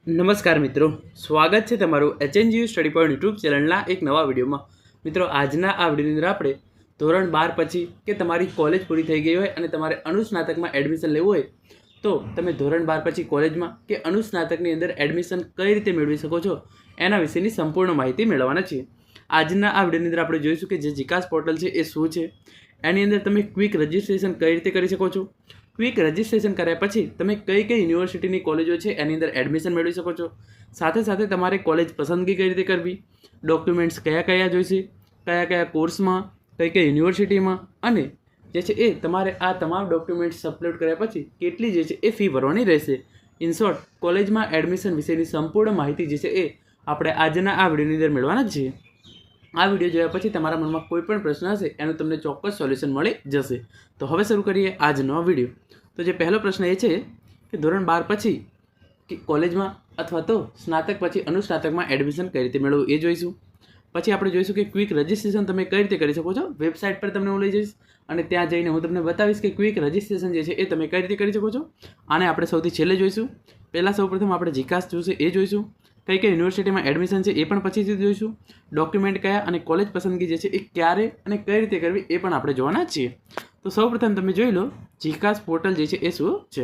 નમસ્કાર મિત્રો, સ્વાગત છે તમારું HNGU સ્ટડી પોઈન્ટ યુટ્યુબ ચેનલના એક નવા વિડીયોમાં. મિત્રો, આજના આ વિડીયોની અંદર આપણે ધોરણ 12 પછી કે તમારી કોલેજ પૂરી થઈ ગઈ હોય અને તમારે અનુસ્નાતકમાં એડમિશન લેવું હોય તો તમે ધોરણ 12 પછી કોલેજમાં કે અનુસ્નાતકની અંદર એડમિશન કઈ રીતે મેળવી શકો છો એના વિશેની સંપૂર્ણ માહિતી મેળવવાના છીએ. આજના આ વિડીયોની અંદર આપણે જોઈશું કે જે જીકાસ પોર્ટલ છે એ શું છે, એની અંદર તમે ક્વિક રજિસ્ટ્રેશન કઈ રીતે કરી શકો છો, ક્વિક રજિસ્ટ્રેશન કર્યા પછી તમે કઈ કઈ યુનિવર્સિટીની કોલેજો છે એની અંદર એડમિશન મેળવી શકો છો, સાથે સાથે તમારે કોલેજ પસંદગી કઈ રીતે કરવી, ડોક્યુમેન્ટ્સ કયા કયા જોઈશે, કયા કયા કોર્સમાં, કઈ કઈ યુનિવર્સિટીમાં, અને જે છે એ તમારે આ તમામ ડોક્યુમેન્ટ્સ અપલોડ કર્યા પછી કેટલી જે છે એ ફી ભરવાની રહેશે. ઇન શોર્ટ, કોલેજમાં એડમિશન વિશેની સંપૂર્ણ માહિતી જે છે એ આપણે આજના આ વિડીયોની અંદર મેળવવાના જ છીએ. આ વિડીયો જોયા પછી તમારા મનમાં કોઈ પણ પ્રશ્ન હશે એનું તમને ચોક્કસ સોલ્યુશન મળી જશે. તો હવે શરૂ કરીએ આજનો વિડીયો. તો જે પહેલો પ્રશ્ન એ છે કે ધોરણ 12 પછી કે કોલેજમાં અથવા તો સ્નાતક પછી અનુસ્નાતકમાં એડમિશન કઈ રીતે મેળવવું એ જોઈશું. પછી આપણે જોઈશું કે ક્વિક રજિસ્ટ્રેશન તમે કઈ રીતે કરી શકો છો. વેબસાઇટ પર તમને હું લઈ જઈશ અને ત્યાં જઈને હું તમને બતાવીશ કે ક્વિક રજિસ્ટ્રેશન જે છે એ તમે કઈ રીતે કરી શકો છો. આને આપણે સૌથી છેલ્લે જોઈશું. સૌપ્રથમ આપણે જીકાસ જોઈશે એ જોઈશું, કઈ કઈ યુનિવર્સિટીમાં એડમિશન છે એ પણ પછીથી જોઈશું, ડોક્યુમેન્ટ કયા અને કોલેજ પસંદગી જે છે એ ક્યારે અને કઈ રીતે કરવી એ પણ આપણે જોવાના છીએ. તો સૌપ્રથમ તમે જોઈ લો જીકાસ પોર્ટલ જે છે એ શું છે.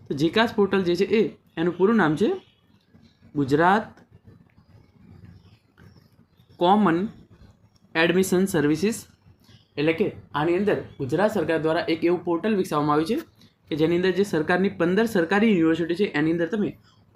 તો જીકાસ પોર્ટલ જે છે એ એનું પૂરું નામ છે ગુજરાત કોમન એડમિશન સર્વિસીસ. એટલે કે આની અંદર ગુજરાત સરકાર દ્વારા એક એવું પોર્ટલ વિકસાવવામાં આવ્યું છે કે જેની અંદર જે સરકારની 15 સરકારી યુનિવર્સિટી છે એની અંદર તમે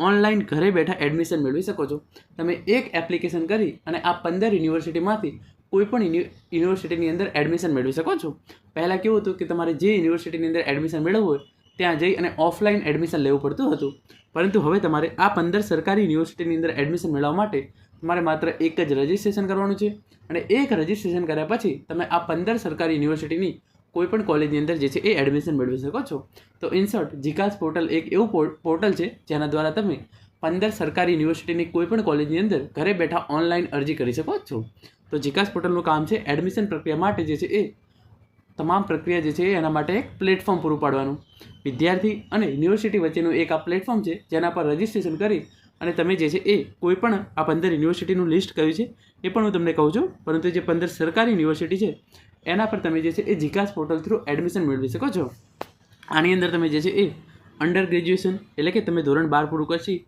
ઓનલાઈન ઘરે બેઠા એડમિશન મેળવી શકો છો. તમે એક એપ્લિકેશન કરી અને આ 15 યુનિવર્સિટીમાંથી કોઈ પણ યુનિવર્સિટીની અંદર એડમિશન મેળવી શકો છો. પહેલાં કેવું હતું કે તમારે જે યુનિવર્સિટીની અંદર એડમિશન મેળવવું હોય ત્યાં જઈ અને ઓફલાઈન એડમિશન લેવું પડતું હતું, પરંતુ હવે તમારે આ 15 સરકારી યુનિવર્સિટીની અંદર એડમિશન મેળવવા માટે તમારે માત્ર એક જ રજિસ્ટ્રેશન કરવાનું છે અને એક રજિસ્ટ્રેશન કર્યા પછી તમે આ 15 સરકારી યુનિવર્સિટીની કોઈ પણ કોલેજની અંદર જે છે એ એડમિશન મેળવી શકો છો. તો ઇન શોર્ટ, જીકાસ પોર્ટલ એક એવું પોર્ટલ છે જેના દ્વારા તમે 15 સરકારી યુનિવર્સિટીની કોઈ પણ કોલેજની અંદર ઘરે બેઠા ઓનલાઈન અરજી કરી શકો છો. તો જીકાસ પોર્ટલનું કામ છે એડમિશન પ્રક્રિયા માટે જે છે એ તમામ પ્રક્રિયા જે છે એના માટે એક પ્લેટફોર્મ પૂરું પાડવાનું. વિદ્યાર્થી અને યુનિવર્સિટી વચ્ચેનું એક આ પ્લેટફોર્મ છે જેના પર રજિસ્ટ્રેશન કરી અને તમે જે છે એ કોઈ પણ આ 15 યુનિવર્સિટીનું લિસ્ટ કર્યું છે એ પણ હું તમને કહું છું, પરંતુ જે 15 સરકારી યુનિવર્સિટી છે એના પર તમે જે છે એ જીકાસ પોર્ટલ થ્રુ એડમિશન મેળવી શકો છો. આની અંદર તમે જે છે એ અંડર ગ્રેજ્યુએશન એટલે કે તમે ધોરણ 12 પૂરું પછી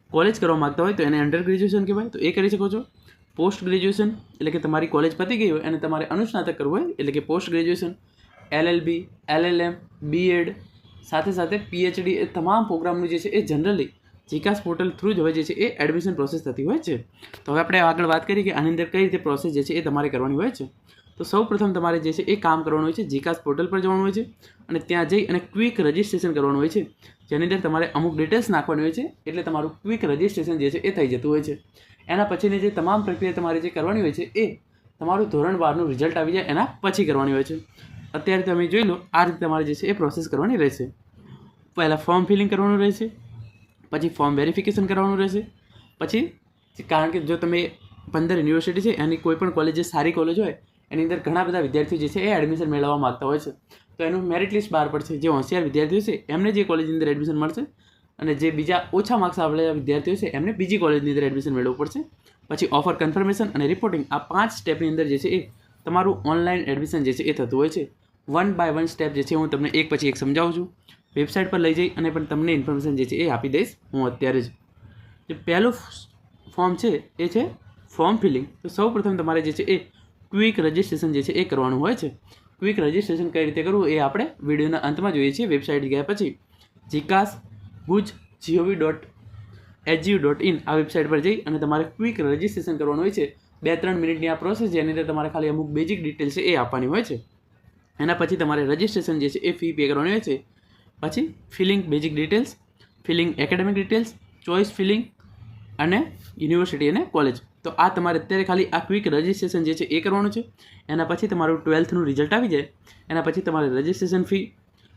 કોલેજ કરવા માગતા હોય તો એને અંડર ગ્રેજ્યુએશન કહેવાય, તો એ કરી શકો છો. પોસ્ટ ગ્રેજ્યુએશન એટલે કે તમારી કોલેજ પતી ગઈ હોય અને તમારે અનુસ્નાતક કરવું હોય એટલે કે post graduation, LLB, LLM, B.Ed સાથે સાથે PhD એ તમામ પ્રોગ્રામનું જે છે એ જનરલી જીકાસ પોર્ટલ થ્રુ જ હવે જે છે એ એડમિશન પ્રોસેસ થતી હોય છે. તો હવે આપણે આગળ વાત કરીએ કે આની અંદર કઈ રીતે પ્રોસેસ જે છે એ તમારે કરવાની હોય છે. તો સૌપ્રથમ તમારે જે છે એ કામ કરવાનું હોય છે, જીકાસ પોર્ટલ પર જવાનું હોય છે અને ત્યાં જઈ અને ક્વિક રજિસ્ટ્રેશન કરવાનું હોય છે, જેની અંદર તમારે અમુક ડિટેલ્સ નાખવાની હોય છે એટલે તમારું ક્વિક રજિસ્ટ્રેશન જે છે એ થઈ જતું હોય છે. એના પછીની જે તમામ પ્રક્રિયા તમારે જે કરવાની હોય છે એ તમારું ધોરણ 12નું રિઝલ્ટ આવી જાય એના પછી કરવાની હોય છે. અત્યારે તમે જોઈ લો આ રીતે તમારે જે છે એ પ્રોસેસ કરવાની રહેશે. પહેલાં ફોર્મ ફિલિંગ કરવાનું રહેશે, પછી ફોર્મ વેરિફિકેશન કરવાનું રહેશે, પછી કારણ કે જો તમે 15 યુનિવર્સિટી છે એની કોઈ પણ કોલેજ જે સારી કોલેજ હોય એની અંદર ઘણા બધા વિદ્યાર્થીઓ જે છે એ એડમિશન મેળવવા માગતા હોય છે, તો એનું મેરિટ લિસ્ટ બહાર પડશે. જે હોશિયાર વિદ્યાર્થીઓ છે એમને જે કોલેજની અંદર એડમિશન મળશે અને જે બીજા ઓછા માર્ક્સ આવેલા વિદ્યાર્થીઓ છે એમને બીજી કોલેજની અંદર એડમિશન મેળવવું પડશે. પછી ઓફર કન્ફર્મેશન અને રિપોર્ટિંગ, આ 5 સ્ટેપની અંદર જે છે એ તમારું ઓનલાઈન એડમિશન જે છે એ થતું હોય છે. 1 by 1 સ્ટેપ જે છે હું તમને એક પછી એક સમજાવું છું. વેબસાઇટ પર લઈ જઈ અને પણ તમને ઇન્ફોર્મેશન જે છે એ આપી દઈશ હું અત્યારે જ. જે પહેલું ફોર્મ છે એ છે ફોર્મ ફિલિંગ. તો સૌપ્રથમ તમારે જે છે એ ક્વિક રજિસ્ટ્રેશન જે છે એ કરવાનું હોય છે. ક્વિક રજિસ્ટ્રેશન કઈ રીતે કરવું એ આપણે વિડીયોના અંતમાં જોઈએ છીએ. વેબસાઇટ ગયા પછી જીકાસ ભુજ gov.edu.in આ વેબસાઇટ પર જઈ અને તમારે ક્વિક રજિસ્ટ્રેશન કરવાનું હોય છે. 2-3 મિનિટની આ પ્રોસેસ જેની અંદર તમારે ખાલી અમુક બેઝિક ડિટેલ્સ છે એ આપવાની હોય છે. એના પછી તમારે રજિસ્ટ્રેશન જે છે એ ફી પે કરવાની હોય છે. પછી filling basic details, filling academic details, choice filling અને યુનિવર્સિટી અને કોલેજ. તો આ તમારે અત્યારે ખાલી આ ક્વિક રજિસ્ટ્રેશન જે છે એ કરવાનું છે. એના પછી તમારું 12થનું રિઝલ્ટ આવી જાય એના પછી તમારે રજિસ્ટ્રેશન ફી,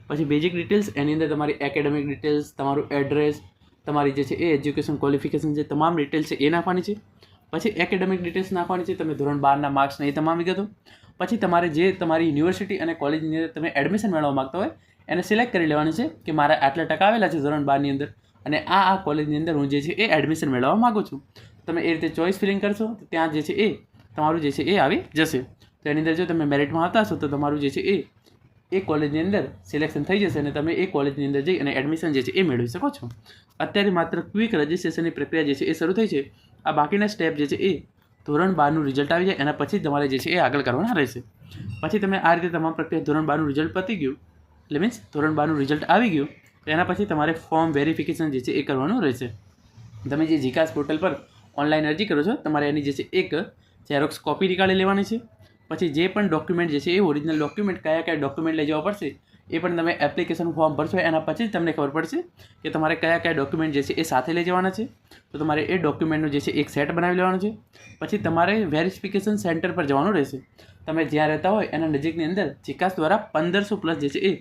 પછી બેઝિક ડિટેલ્સ, એની અંદર તમારી એકેડેમિક ડિટેલ્સ, તમારું એડ્રેસ, તમારી જે છે એ એજ્યુકેશન ક્વોલિફિકેશન જે તમામ ડિટેલ્સ છે એ નાખવાની છે. પછી એકેડેમિક ડિટેલ્સ નાખવાની છે, તમે ધોરણ 12ના માર્ક્સ ને એ તમામ વિગતો. પછી તમારે જે તમારી યુનિવર્સિટી અને કોલેજની અંદર તમે એડમિશન મેળવવા માગતા હોય એને સિલેક્ટ કરી લેવાનું છે કે મારા આટલા ટકા આવેલા છે ધોરણ 12ની અંદર અને આ કોલેજની અંદર હું જે છે એ એડમિશન મેળવવા માગું છું. તમે એ રીતે ચોઇસ ફિલિંગ કરશો તો ત્યાં જે છે એ તમારું જે છે એ આવી જશે. તો એની અંદર જો તમે મેરિટમાં આવતા હશો તો તમારું જે છે એ કોલેજની અંદર સિલેક્શન થઈ જશે અને તમે એ કોલેજની અંદર જઈ અને એડમિશન જે છે એ મેળવી શકો છો. અત્યારે માત્ર ક્વિક રજિસ્ટ્રેશનની પ્રક્રિયા જે છે એ શરૂ થઈ છે. આ બાકીના સ્ટેપ જે છે એ ધોરણ 12નું રિઝલ્ટ આવી જાય એના પછી તમારે જે છે એ આગળ કરવાના રહેશે. પછી તમે આ રીતે તમામ પ્રક્રિયા ધોરણ 12નું રિઝલ્ટ પતી ગયું એટલે મીન્સ ધોરણ 12નું રિઝલ્ટ આવી ગયું તો એના પછી તમારે ફોર્મ વેરિફિકેશન જે છે એ કરવાનું રહેશે. તમે જે જીકાસ પોર્ટલ પર ઓનલાઈન અરજી કરો છો તમારે એની જે છે એક ઝેરોક્સ કોપી નીકાળી લેવાની છે. પછી જે પણ ડોક્યુમેન્ટ જે છે એ ઓરિજિનલ ડોક્યુમેન્ટ કયા ડોક્યુમેન્ટ લઈ જવા પડશે એ પણ તમે એપ્લિકેશન ફોર્મ ભરશો એના પછી જ તમને ખબર પડશે કે તમારે કયા ડોક્યુમેન્ટ જે છે એ સાથે લઈ જવાના છે. તો તમારે એ ડોક્યુમેન્ટનું જે છે એક સેટ બનાવી લેવાનું છે. પછી તમારે વેરિફિકેશન સેન્ટર પર જવાનું રહેશે. તમે જ્યાં રહેતા હોય એના નજીકની અંદર જીકાસ દ્વારા 1500+ જે છે એ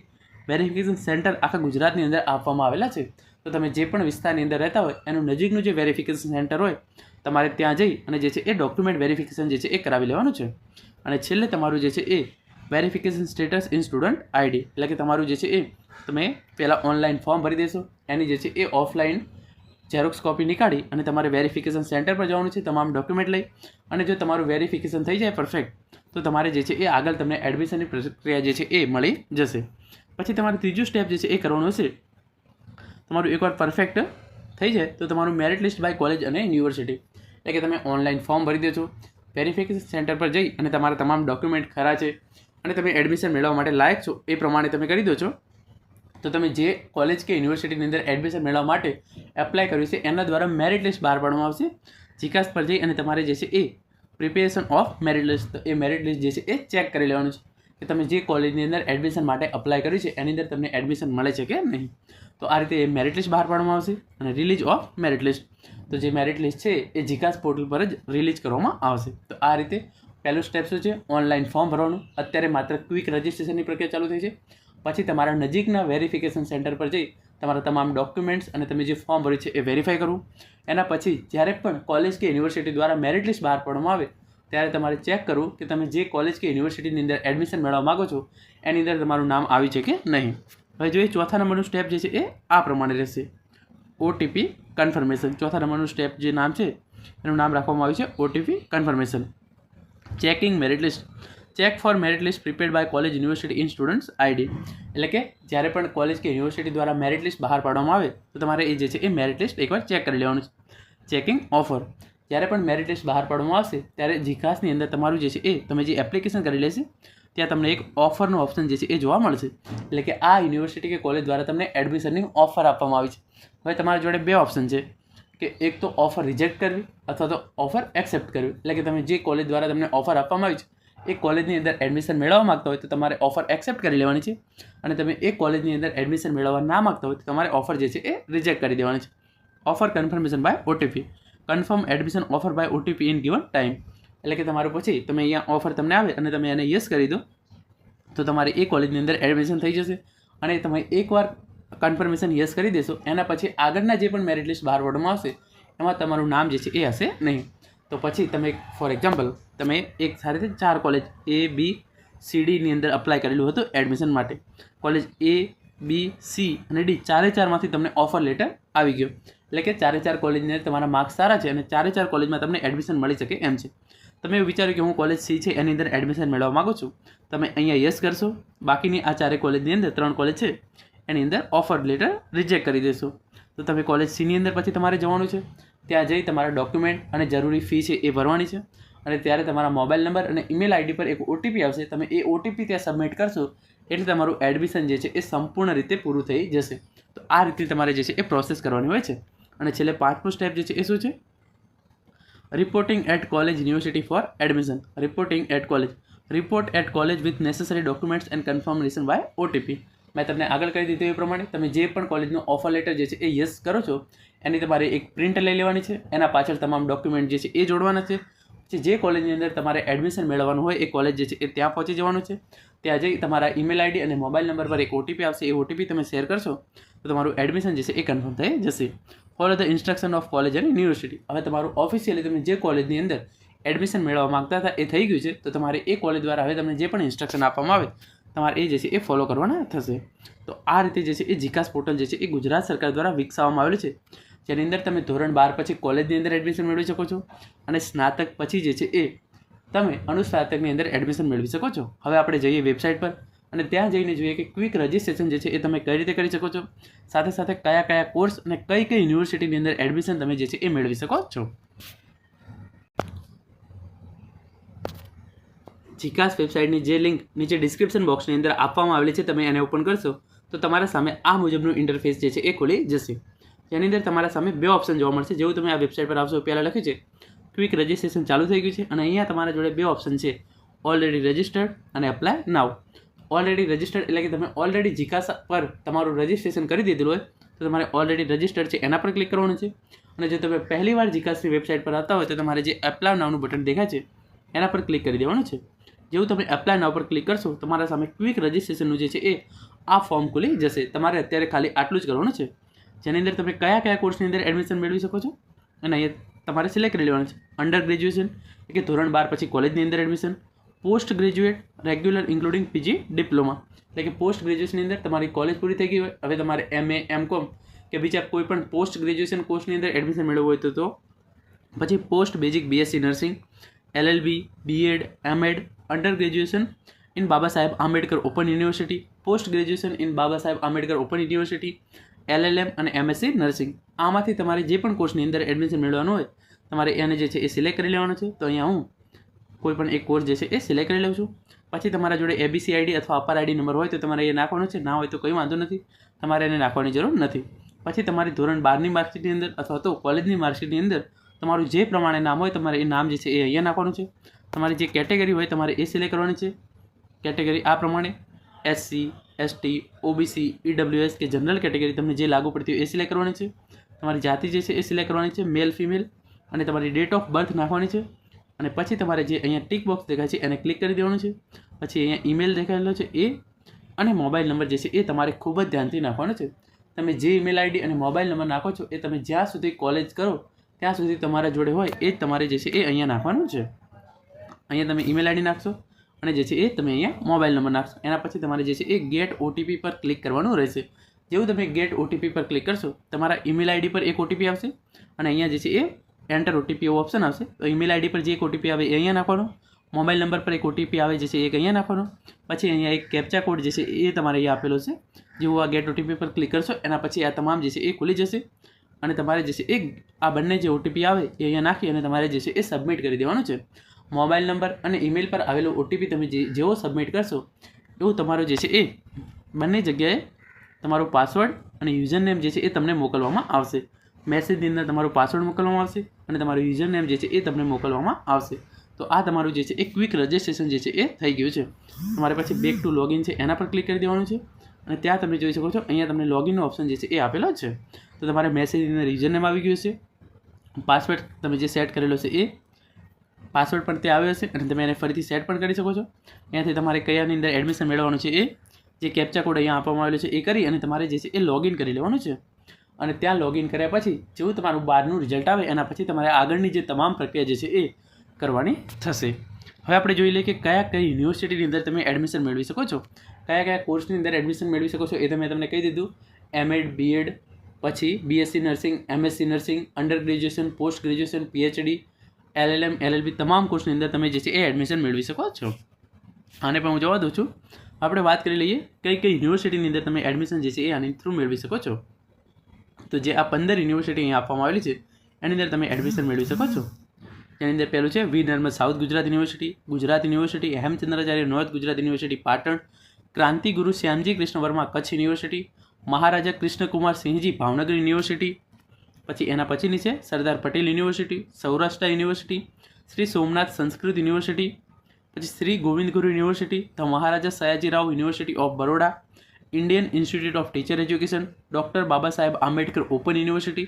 વેરિફિકેશન સેન્ટર આખા ગુજરાતની અંદર આપવામાં આવેલા છે. તો તમે જે પણ વિસ્તારની અંદર રહેતા હોય એનું નજીકનું જે વેરિફિકેશન સેન્ટર હોય તમારે ત્યાં જઈ અને જે છે એ ડોક્યુમેન્ટ વેરિફિકેશન જે છે એ કરાવી લેવાનું છે. અને છેલ્લે તમારું જે છે એ verification status in student ID એટલે કે તમારું જે છે એ તમે પહેલાં ઓનલાઈન ફોર્મ ભરી દેશો એની જે છે એ ઓફલાઈન ઝેરોક્સ કોપી નીકાળી અને તમારે વેરિફિકેશન સેન્ટર પર જવાનું છે તમામ ડોક્યુમેન્ટ લઈ. અને જો તમારું વેરિફિકેશન થઈ જાય પરફેક્ટ તો તમારે જે છે એ આગળ તમને એડમિશનની પ્રક્રિયા જે છે એ મળી જશે. પછી તમારે ત્રીજું સ્ટેપ જે છે એ કરવાનું હશે. તમારું એકવાર પરફેક્ટ થઈ જાય તો તમારું મેરિટ લિસ્ટ બાય કોલેજ અને યુનિવર્સિટી એટલે કે તમે ઓનલાઈન ફોર્મ ભરી દેશો વેરિફિકેશન સેન્ટર પર જઈ અને તમારા તમામ ડોક્યુમેન્ટ ખરા છે અને તમે એડમિશન મેળવવા માટે લાયક છો એ પ્રમાણે તમે કરી દો છો. તો તમે જે કોલેજ કે યુનિવર્સિટીની અંદર એડમિશન મેળવવા માટે એપ્લાય કર્યું છે એના દ્વારા મેરિટ લિસ્ટ બહાર પાડવામાં આવશે. જીકાસ પર જઈ અને તમારે જે છે એ પ્રિપેરેશન ઓફ મેરિટ લિસ્ટ એ મેરિટ લિસ્ટ જે છે એ ચેક કરી લેવાનું છે કે તમે જે કોલેજની અંદર એડમિશન માટે અપ્લાય કર્યું છે એની અંદર તમને એડમિશન મળે છે કે નહીં. તો આ રીતે એ મેરિટ લિસ્ટ બહાર પાડવામાં આવશે. અને રિલીઝ ઓફ મેરિટ લિસ્ટ તો જે મેરિટ લિસ્ટ છે એ જીકાસ પોર્ટલ પર જ રિલીઝ કરવામાં આવશે. તો આ રીતે પહેલું સ્ટેપ શું છે ઓનલાઈન ફોર્મ ભરવાનું. અત્યારે માત્ર ક્વિક રજિસ્ટ્રેશનની પ્રક્રિયા ચાલુ થઈ છે. પછી તમારા નજીકના વેરિફિકેશન સેન્ટર પર જઈ તમારા તમામ ડોક્યુમેન્ટ્સ અને તમે જે ફોર્મ ભર્યું છે એ વેરીફાઈ કરવું. એના પછી જ્યારે પણ કોલેજ કે યુનિવર્સિટી દ્વારા મેરિટ લિસ્ટ બહાર પાડવામાં આવે ત્યારે તમારે ચેક કરવું કે તમે જે કોલેજ કે યુનિવર્સિટીની અંદર એડમિશન મેળવવા માગો છો એની અંદર તમારું નામ આવ્યું છે કે નહીં. હવે જોઈએ ચોથા નંબરનું સ્ટેપ જે છે એ આ પ્રમાણે રહેશે OTP કન્ફર્મેશન. ચોથા નંબરનું સ્ટેપ જે નામ છે એનું નામ રાખવામાં આવ્યું છે OTP confirmation. Checking merit list check for merit list prepared by college university in students ID એટલે કે જ્યારે પણ કોલેજ કે યુનિવર્સિટી દ્વારા મેરિટ લિસ્ટ બહાર પાડવામાં આવે તો તમારે એ જે છે એ મેરિટ લિસ્ટ એકવાર ચેક કરી લેવાનું છે. ચેકિંગ ઓફર જ્યારે પણ મેરિટ લિસ્ટ બહાર પાડવામાં આવશે ત્યારે જીકાસની અંદર તમારું જે છે એ તમે જે એપ્લિકેશન કરી લેશે ત્યાં તમને એક ઓફરનું ઓપ્શન જે છે એ જોવા મળશે. એટલે કે આ યુનિવર્સિટી કે કોલેજ દ્વારા તમને એડમિશનની ઓફર આપવામાં આવી છે. હવે તમારી જોડે બે ઓપ્શન છે કે એક તો ઓફર રિજેક્ટ કરવી અથવા તો ઓફર એક્સેપ્ટ કરવી. એટલે કે તમે જે કોલેજ દ્વારા તમને ઓફર આપવામાં આવી છે એ કોલેજની અંદર એડમિશન મેળવવા માગતા હોય તો તમારે ઓફર એક્સેપ્ટ કરી લેવાની છે. અને તમે એ કોલેજની અંદર એડમિશન મેળવવા ના માગતા હોય તો તમારે ઓફર જે છે એ રિજેક્ટ કરી દેવાની છે. Offer confirmation by OTP confirm admission offer by OTP in given time એટલે કે તમારું પછી તમે અહીંયા ઓફર તમને આવે અને તમે એને યસ કરી દો તો તમારે એ કોલેજની અંદર એડમિશન થઈ જશે. અને તમે એકવાર કન્ફર્મેશન યસ કરી દેશો એના પછી આગળના જે પણ મેરિટ લિસ્ટ બહાર પાડવામાં આવશે એમાં તમારું નામ જે છે એ હશે નહીં. તો પછી તમે ફોર એક્ઝામ્પલ તમે એક સાથે 4 કોલેજ ABCD ની અંદર અપ્લાય કરેલું હતું એડમિશન માટે. કોલેજ ABC અને D ચારેમાંથી તમને ઓફર લેટર આવી ગયો એટલે કે 4 કોલેજની અંદર તમારા માર્ક્સ સારા છે અને 4 કોલેજમાં તમને એડમિશન મળી શકે એમ છે. તમે એવું વિચાર્યું કે હું કોલેજ C છે એની અંદર એડમિશન મેળવવા માગું છું. તમે અહીંયા યસ કરશો. બાકીની આ 4 કોલેજની અંદર 3 કોલેજ છે એની અંદર ઓફર લેટર રિજેક્ટ કરી દેશો. તો તમે કોલેજ C ની અંદર પછી તમારે જવાનું છે. ત્યાં જઈ તમારા ડોક્યુમેન્ટ અને જરૂરી ફી છે એ ભરવાની છે. અને ત્યારે તમારા મોબાઈલ નંબર અને ઈમેલ આઈડી પર એક OTP આવશે. તમે એ OTP ત્યાં સબમિટ કરશો એટલે તમારું એડમિશન જે છે એ સંપૂર્ણ રીતે પૂરું થઈ જશે. તો આ રીતે તમારે જે છે એ પ્રોસેસ કરવાની હોય છે. અને છેલ્લે 5મું સ્ટેપ જે છે એ શું છે reporting at college university for admission. Reporting at college report at college with necessary documents and confirmation by OTP. મેં તમને આગળ કહી દીધું એ પ્રમાણે તમે જે પણ કોલેજનો ઓફર લેટર જે છે એ યસ કરો છો એની તમારે એક પ્રિન્ટ લઈ લેવાની છે. એના પાછળ તમામ ડોક્યુમેન્ટ જે છે એ જોડવાના છે. પછી જે કોલેજની અંદર તમારે એડમિશન મેળવવાનું હોય એ કોલેજ જે છે એ ત્યાં પહોંચી જવાનું છે. ત્યાં જઈ તમારા ઈમેલ આઈડી અને મોબાઈલ નંબર પર એક OTP આવશે. એ OTP તમે શેર કરશો તો તમારું એડમિશન જે છે એ કન્ફર્મ થઈ જશે. Follow the instruction of college અને યુનિવર્સિટી. હવે તમારું ઓફિશિયલી તમે જે કોલેજની અંદર એડમિશન મેળવવા માગતા હતા એ થઈ ગયું છે તો તમારે એ કોલેજ દ્વારા હવે તમને જે પણ ઇન્સ્ટ્રક્શન આપવામાં આવે તમારે એ જે છે એ ફોલો કરવાના થશે. તો આ રીતે જે છે એ જીકાસ પોર્ટલ જે છે એ ગુજરાત સરકાર દ્વારા વિકસાવવામાં આવેલું છે, જેની અંદર તમે ધોરણ 12 પછી કોલેજની અંદર એડમિશન મેળવી શકો છો અને સ્નાતક પછી જે છે એ તમે અનુસ્નાતકની અંદર એડમિશન મેળવી શકો છો. હવે આપણે જઈએ વેબસાઇટ પર અને ત્યાં જઈને જોઈએ કે ક્વિક રજિસ્ટ્રેશન જે છે એ તમે કઈ રીતે કરી શકો છો, સાથે સાથે કયા કયા કોર્સ અને કઈ કઈ યુનિવર્સિટીની અંદર એડમિશન તમે જે છે એ મેળવી શકો છો. જીકાસ વેબસાઇટની જે લિંક નીચે ડિસ્ક્રિપ્શન બોક્સની અંદર આપવામાં આવેલી છે, તમે એને ઓપન કરશો તો તમારા સામે આ મુજબનું ઇન્ટરફેસ જે છે એ ખુલી જશે, જેની અંદર તમારા સામે બે ઓપ્શન જોવા મળશે. જેવું તમે આ વેબસાઇટ પર આવશો પહેલાં લખ્યું છે ક્વિક રજિસ્ટ્રેશન ચાલુ થઈ ગયું છે અને અહીંયા તમારા જોડે બે ઓપ્શન છે, ઓલરેડી રજિસ્ટર્ડ અને એપ્લાય નાવ. ઓલરેડી રજિસ્ટર્ડ એટલે કે તમે ઓલરેડી જીકાસ પર તમારું રજિસ્ટ્રેશન કરી દીધેલું હોય તો તમારે ઓલરેડી રજિસ્ટર્ડ છે એના પર ક્લિક કરવાનું છે. અને જો તમે પહેલીવાર જીકાસની વેબસાઇટ પર આવતા હોય તો તમારે જે એપ્લાય નાવનું બટન દેખાય છે એના પર ક્લિક કરી દેવાનું છે. જેવું તમે એપ્લાય નાવ પર ક્લિક કરશો તમારા સામે ક્વિક રજિસ્ટ્રેશનનું જે છે એ આ ફોર્મ ખુલી જશે. તમારે અત્યારે ખાલી આટલું જ કરવાનું છે, જેની અંદર તમે કયા કયા કોર્સની અંદર એડમિશન મેળવી શકો છો અને અહીંયા તમારે સિલેક્ટ કરી લેવાનું છે. અંડર ગ્રેજ્યુએશન એટલે કે ધોરણ 12 પછી કોલેજની અંદર admission, post graduate, regular including PG, diploma એટલે કે પોસ્ટ ગ્રેજ્યુએશનની અંદર તમારી કોલેજ પૂરી થઈ ગઈ હોય, હવે તમારે MA, M.Com કે બીજા કોઈ પણ પોસ્ટ ગ્રેજ્યુએશન કોર્સની અંદર એડમિશન મેળવવું હોય તો પછી post basic BSc nursing, LLB, B.Ed, M.Ed, under graduation in Baba Saheb Ambedkar Open University, post graduation in Baba Saheb Ambedkar Open University, LLM અને MSc નર્સિંગ. આમાંથી તમારે જે પણ કોર્સની અંદર એડમિશન મેળવવાનું હોય તમારે એને જે છે એ સિલેક્ટ કરી લેવાનું છે. તો અહીંયા હું કોઈ પણ એક કોર્સ જે છે એ સિલેક્ટ કરી લઉં છું. પછી તમારા જોડે ABC ID અથવા અપર ID નંબર હોય તો તમારે એ નાખવાનો છે, ના હોય તો કંઈ વાંધો નથી, તમારે એને નાખવાની જરૂર નથી. પછી તમારી ધોરણ 12ની માર્કશીટની અંદર અથવા તો કોલેજની માર્કશીટની અંદર તમારું જે પ્રમાણે નામ હોય તમારે એ નામ જે છે એ અહીંયા નાખવાનું છે. તમારી જે કેટેગરી હોય તમારે એ સિલેક્ટ કરવાની છે. કેટેગરી આ પ્રમાણે SC, ST, OBC, EWS કે જનરલ કેટેગરી તમને જે લાગુ પડતી હોય એ સિલેક્ટ કરવાની છે. તમારી જાતિ જે છે એ સિલેક્ટ કરવાની છે, મેલ ફિમેલ, અને તમારી ડેટ ઓફ બર્થ નાખવાની છે. અને પછી તમારે જે અહીંયા ટિક બોક્સ દેખાય છે એને ક્લિક કરી દેવાનું છે. પછી અહીંયા ઈમેલ દેખાયેલો છે એ અને મોબાઈલ નંબર જે છે એ તમારે ખૂબ જ ધ્યાનથી નાખવાનો છે. તમે જે ઈમેલ ID અને મોબાઈલ નંબર નાખો છો એ તમે જ્યાં સુધી કોલેજ કરો ત્યાં સુધી તમારા જોડે હોય એ જ તમારે જે છે એ અહીંયા નાખવાનું છે. અહીંયા તમે ઈમેલ ID નાખશો અને જે છે એ તમે અહીંયા મોબાઈલ નંબર નાખશો. એના પછી તમારે જે છે એ ગેટ OTP પર ક્લિક કરવાનું રહેશે. જેવું તમે ગેટ OTP પર ક્લિક કરશો તમારા ઈમેલ ID પર એક OTP આવશે અને અહીંયા જે છે એ એન્ટર OTP એવો ઓપ્શન આવશે. તો ઈમેલ ID પર જે એક OTP આવે એ અહીંયા નાખવાનો, મોબાઈલ નંબર પર એક OTP આવે જે છે એક અહીંયા નાખવાનો, પછી અહીંયા એક કેપ્ચા કોડ જે છે એ તમારે અહીંયા આપેલો છે. જેવું આ ગેટ OTP પર ક્લિક કરશો એના પછી આ તમામ જે છે એ ખુલી જશે અને તમારે જે છે એ આ બંને જે OTP આવે એ અહીંયા નાખી અને તમારે જે છે એ સબમિટ કરી દેવાનું છે. મોબાઈલ નંબર અને ઈમેલ પર આવેલો OTP તમે જેવો સબમિટ કરશો એવું તમારો જે છે એ બંને જગ્યાએ તમારો પાસવર્ડ અને યુઝર નેમ જે છે એ તમને મોકલવામાં આવશે. મેસેજની અંદર તમારો પાસવર્ડ મોકલવામાં આવશે અને તમારું યુઝર નેમ જે છે એ તમને મોકલવામાં આવશે. તો આ તમારું જે છે એ ક્વિક રજિસ્ટ્રેશન જે છે એ થઈ ગયું છે. તમારે પછી બેક ટુ લોગિન છે એના પર ક્લિક કરી દેવાનું છે અને ત્યાં તમે જોઈ શકો છો અહીંયા તમને લોગિનનો ઓપ્શન જે છે એ આપેલો છે. તો તમારે મેસેજની અંદર યુઝર નેમ આવી ગયું છે, પાસવર્ડ તમે જે સેટ કરેલો છે એ પાસવર્ડ પણ ત્યાં આવ્યો હશે અને તમે એને ફરીથી સેટ પણ કરી શકો છો. અહીંયાથી તમારે કયાની અંદર એડમિશન મેળવવાનું છે એ જે કેપ્ચા કોડ અહીંયા આપવામાં આવેલો છે એ કરી અને તમારે જે છે એ લોગિન કરી લેવાનું છે. અને ત્યાં લોગિન કર્યા પછી જેવું તમારું 12નું રિઝલ્ટ આવે એના પછી તમારે આગળની જે તમામ પ્રક્રિયા જે છે એ કરવાની થશે. હવે આપણે જોઈ લઈએ કે કઈ યુનિવર્સિટીની અંદર તમે એડમિશન મેળવી શકો છો, કયા કયા કોર્સની અંદર એડમિશન મેળવી શકો છો એ તમને કહી દીધું. M.Ed, B.Ed, પછી BSc nursing, MSc nursing, under graduation, post graduation, PhD, LLM, LLB તમામ કોર્સની અંદર તમે જે છે એ એડમિશન મેળવી શકો છો. આને પણ હું જવા દઉં છું. આપણે વાત કરી લઈએ કઈ યુનિવર્સિટીની અંદર તમે એડમિશન જે છે એ આની થ્રુ મેળવી શકો છો. તો જે આ 15 યુનિવર્સિટી અહીંયા આપવામાં આવેલી છે એની અંદર તમે એડમિશન મેળવી શકો છો. જેની અંદર પહેલું છે Veer Narmad South Gujarat University, Gujarat University, Hemchandracharya North Gujarat University Patan, Krantiguru Shyamji Krishna Varma Kutch University, Maharaja Krishnakumar Sinhji Bhavnagar University, પછી એના પછીની છે Sardar Patel University, Saurashtra University, Shri Somnath Sanskrit University, પછી Shri Govind Guru University, the Maharaja Sayajirao University of Baroda, Indian Institute of Teacher Education, Doctor Baba Saheb Ambedkar Open University,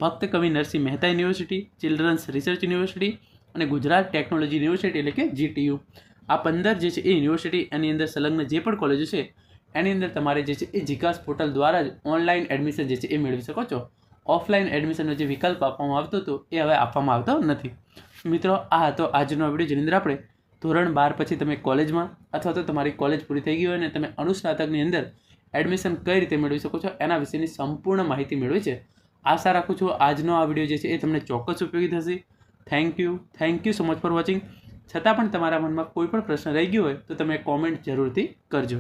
Bhakta Kavi Narsinh Mehta University, Children's Research university અને ગુજરાત ટેકનોલોજી યુનિવર્સિટી એટલે કે GTU. આ 15 જે છે એ યુનિવર્સિટી એની અંદર સંલગ્ન જે પણ કોલેજો છે એની અંદર તમારે જે છે એ જીકાસ પોર્ટલ દ્વારા જ ઓનલાઈન એડમિશન જે છે એ મેળવી શકો છો. ઓફલાઈન એડમિશનનો જે વિકલ્પ આપવામાં આવતો હતો એ હવે આપવામાં આવતો નથી. મિત્રો આ હતો આજનો વિડીયો જેની અંદર આપણે ધોરણ 12 પછી તમે કોલેજમાં અથવા તો તમારી કોલેજ પૂરી થઈ ગઈ હોય અને તમે અનુસ્નાતકની અંદર એડમિશન કઈ રીતે મેળવી શકો છો એના વિશેની સંપૂર્ણ માહિતી મેળવી છે. આશા રાખું છું આજનો આ વિડીયો જે છે એ તમને ચોક્કસ ઉપયોગી થશે. Thank you so much for watching. છતાં પણ તમારા મનમાં કોઈ પણ પ્રશ્ન રહી ગયો હોય તો તમે કોમેન્ટ જરૂરથી કરજો.